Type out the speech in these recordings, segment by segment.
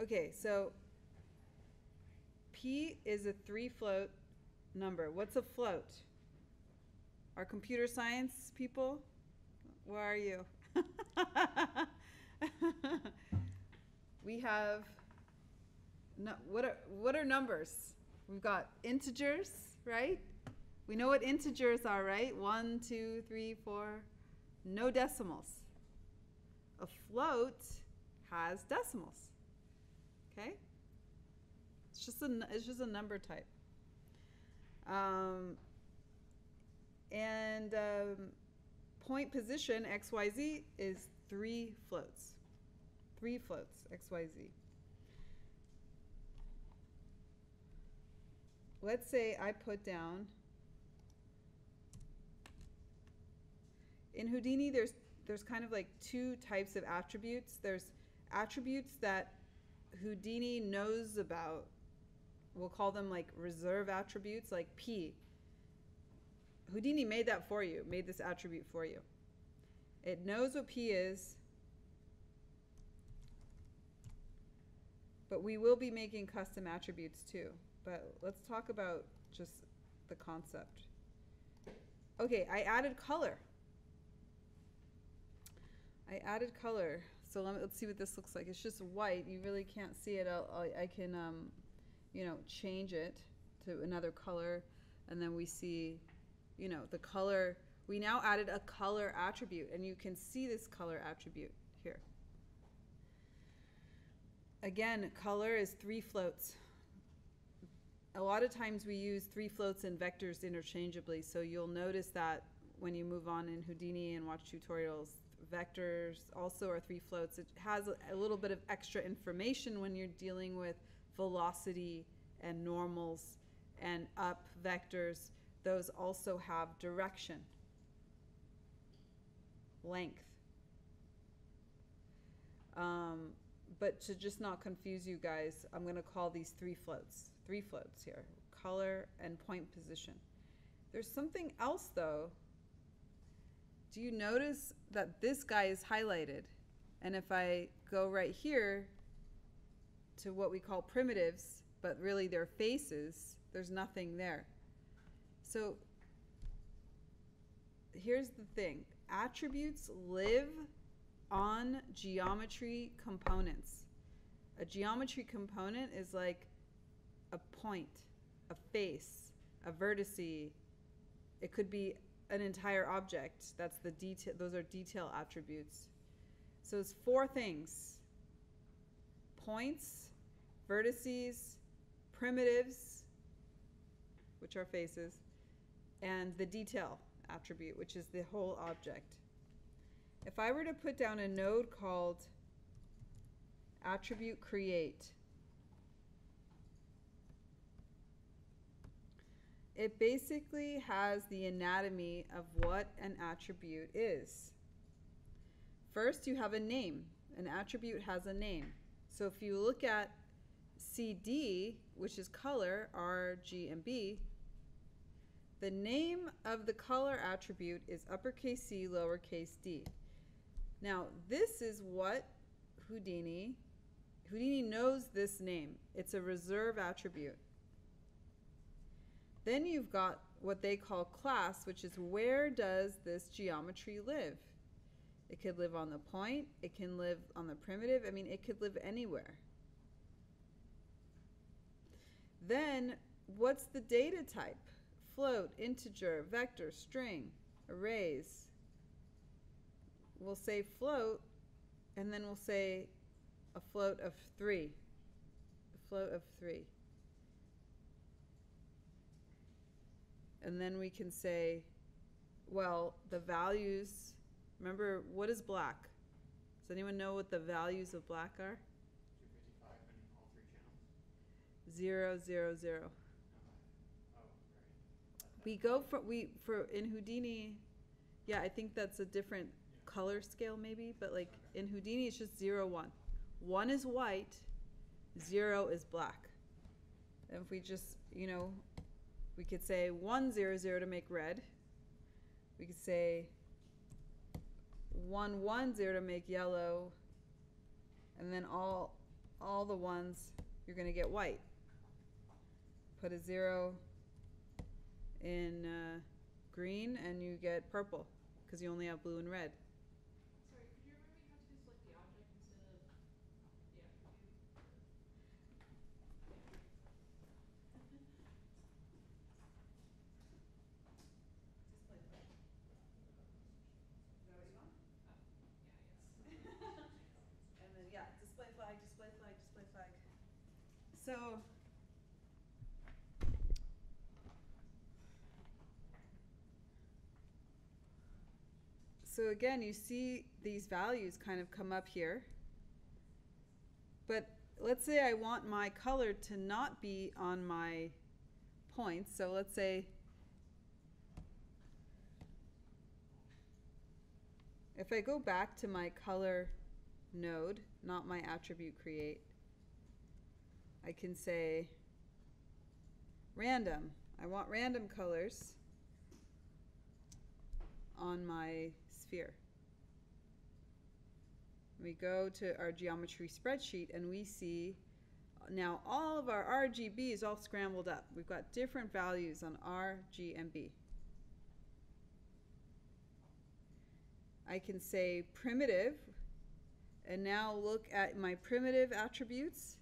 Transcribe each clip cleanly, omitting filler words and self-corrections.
Okay, so P is a 3-float number. What's a float? Our computer science people? Where are you? We have no, what are numbers? We've got integers, right? We know what integers are, right? 1, 2, 3, 4. No decimals. A float has decimals. Okay? It's just a number type. Point position XYZ is 3 floats. 3 floats XYZ. Let's say I put down, in Houdini there's kind of like 2 types of attributes. There's attributes that Houdini knows about. We'll call them like reserve attributes, like P. Houdini made that for you, made this attribute for you. It knows what P is, but we will be making custom attributes too. But let's talk about just the concept. Okay, I added color. So let's see what this looks like. It's just white. You really can't see it. I can, change it to another color, and then we see, the color. We now added a color attribute, and you can see this color attribute here. Again, color is 3 floats. A lot of times we use 3 floats and vectors interchangeably, so you'll notice that when you move on in Houdini and watch tutorials, vectors also are 3 floats. It has a little bit of extra information when you're dealing with velocity and normals and up vectors. Those also have direction, length. But to just not confuse you guys, I'm going to call these 3 floats. 3 floats here, color and point position. There's something else though. Do you notice that this guy is highlighted? And if I go right here to what we call primitives, but really they're faces, there's nothing there. So here's the thing. Attributes live on geometry components. A geometry component is like a point, a face, a vertice. It could be an entire object. That's the detail. Those are detail attributes. So it's 4 things: points, vertices, primitives, which are faces, and the detail attribute, which is the whole object. If I were to put down a node called attribute create, it basically has the anatomy of what an attribute is. First, you have a name. An attribute has a name. So if you look at CD, which is color, R, G, and B, the name of the color attribute is uppercase C, lowercase d. Now, this is what Houdini knows this name. It's a reserve attribute. Then you've got what they call class, which is where does this geometry live? It could live on the point, it can live on the primitive, I mean, it could live anywhere. Then, what's the data type? Float, integer, vector, string, arrays. We'll say float, and then we'll say a float of 3. A float of 3. And then we can say, well, the values, remember, what is black? Does anyone know what the values of black are? 255 in all 3 channels. 0, 0, 0. Oh, right. We go for in Houdini, yeah, I think that's a different color scale maybe, but like in Houdini it's just 0, 1. 1 is white, 0 is black. And if we just, we could say 1, 0, 0 to make red. We could say 1, 1, 0 to make yellow. And then all all the ones, you're going to get white. Put a 0 in green and you get purple because you only have blue and red. Sorry, could you remind me how to select the object instead of the attribute? Display flag. Is that what you want? Yeah, I guess. And then, yeah, display flag, display flag, display flag. So, again, you see these values kind of come up here. But let's say I want my color to not be on my points. So let's say if I go back to my color node, not my attribute create, I can say random. I want random colors on my sphere. We go to our geometry spreadsheet and we see now all of our RGB is all scrambled up. We've got different values on R, G, and B. I can say primitive, and now look at my primitive attributes,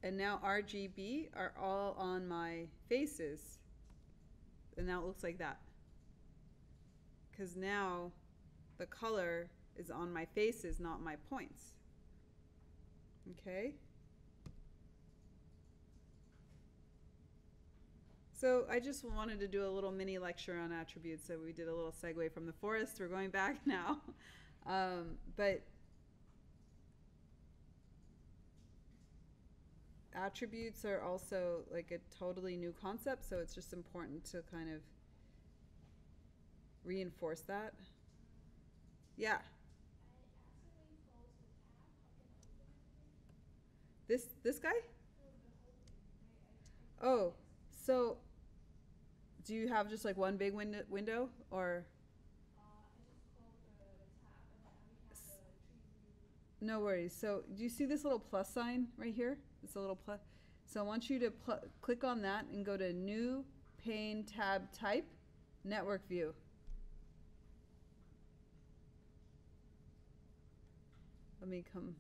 and now RGB are all on my faces, and now it looks like that. Because now the color is on my faces, not my points. Okay? So I just wanted to do a little mini lecture on attributes. So we did a little segue from the forest. We're going back now. But attributes are also like a totally new concept. So it's just important to kind of reinforce that. Yeah. This guy? Oh, so do you have just like one big window or? No worries. So do you see this little plus sign right here? It's a little plus. So I want you to click on that and go to New Pane Tab Type, Network View. Let me come.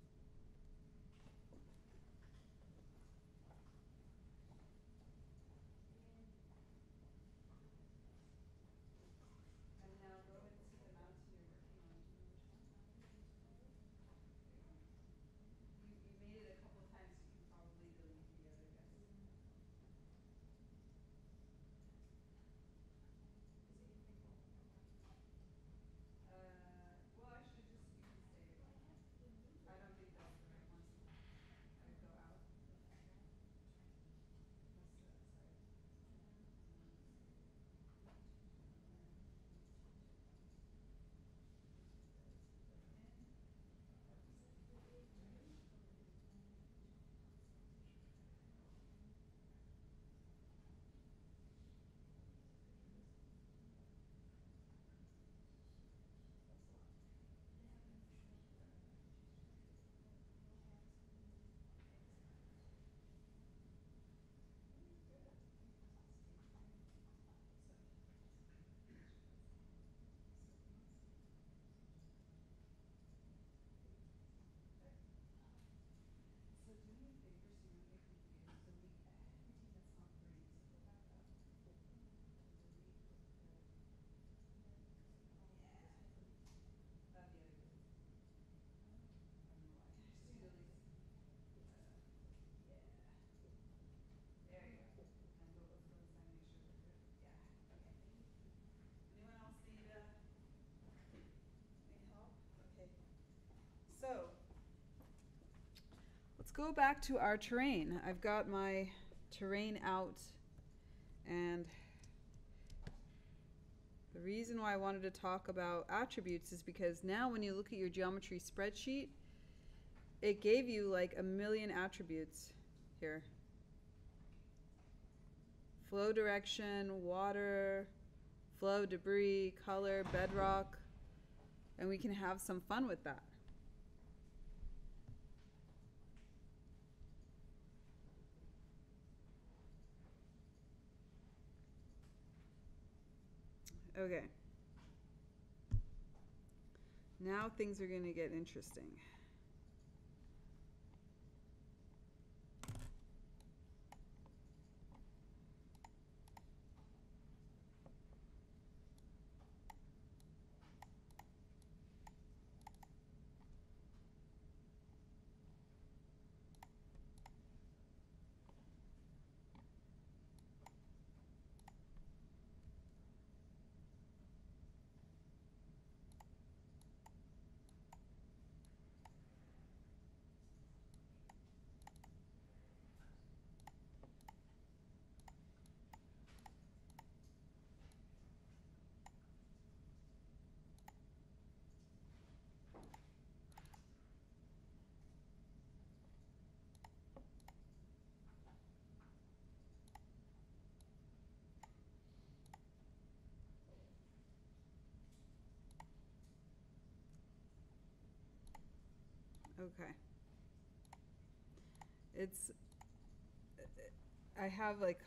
So let's go back to our terrain. I've got my terrain out, and the reason why I wanted to talk about attributes is because now when you look at your geometry spreadsheet, it gave you like a million attributes here. Flow direction, water, flow, debris, color, bedrock, and we can have some fun with that. Okay. Now things are going to get interesting. Okay. It's, I have like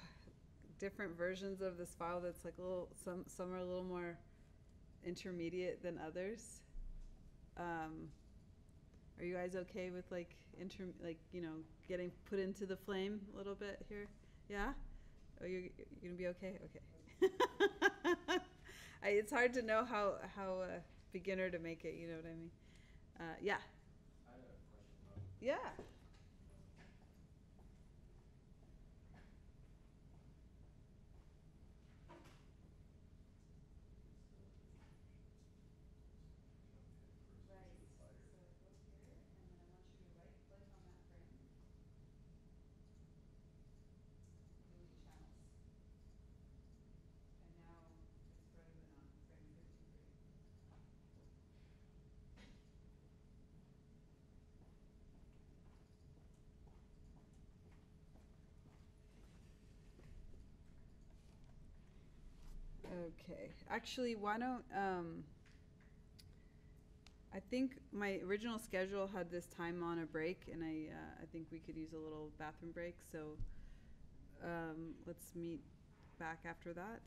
different versions of this file that's like a little, some are a little more intermediate than others. Are you guys okay with like getting put into the flame a little bit here? Yeah? Oh, you're gonna be okay? Okay. It's hard to know how beginner to make it, you know what I mean? Yeah. I had a question about. Yeah. Right. So go here, and then I want you to right click on that frame. Delete channels. And now it's frozen on frame 53. Okay. Actually, why don't I think my original schedule had this time on a break, and I think we could use a little bathroom break. So let's meet back after that.